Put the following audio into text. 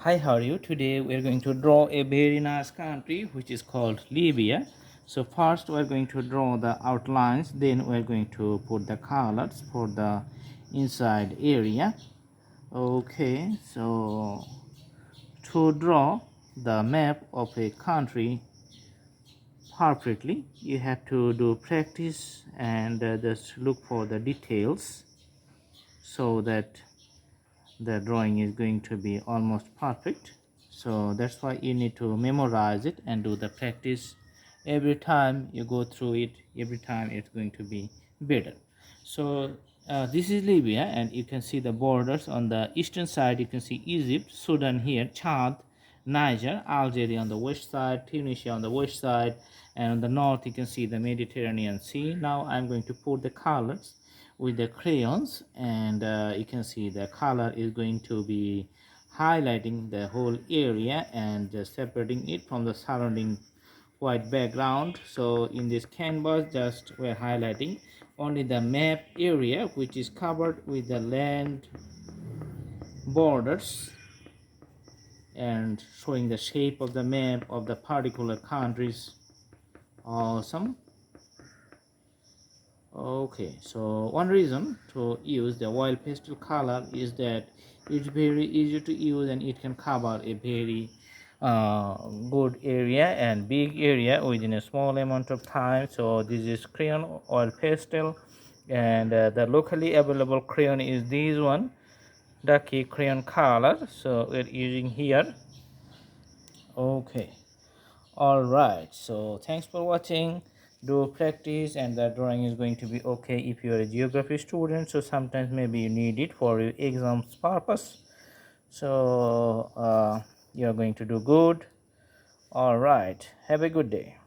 Hi, how are you? Today we are going to draw a very nice country which is called Libya. So first we are going to draw the outlines, then we are going to put the colors for the inside area. Okay, so to draw the map of a country perfectly, you have to do practice and just look for the details so that the drawing is going to be almost perfect. So that's why you need to memorize it and do the practice. Every time you go through it, every time it's going to be better. So this is Libya, and you can see the borders. On the eastern side you can see Egypt, Sudan here, Chad, Niger, Algeria on the west side, Tunisia on the west side, and on the north you can see the Mediterranean Sea. Now I'm going to put the colors with the crayons, and you can see the color is going to be highlighting the whole area and just separating it from the surrounding white background. So in this canvas, just we're highlighting only the map area which is covered with the land borders and showing the shape of the map of the particular countries. Awesome. Okay, so one reason to use the oil pastel color is that it's very easy to use and it can cover a very good area and big area within a small amount of time. So this is crayon oil pastel, and the locally available crayon is this one, Ducky crayon color. So we're using here. Okay, all right, so thanks for watching. Do practice and the drawing is going to be okay if you are a geography student, so sometimes maybe you need it for your exams purpose. So you are going to do good. All right, have a good day.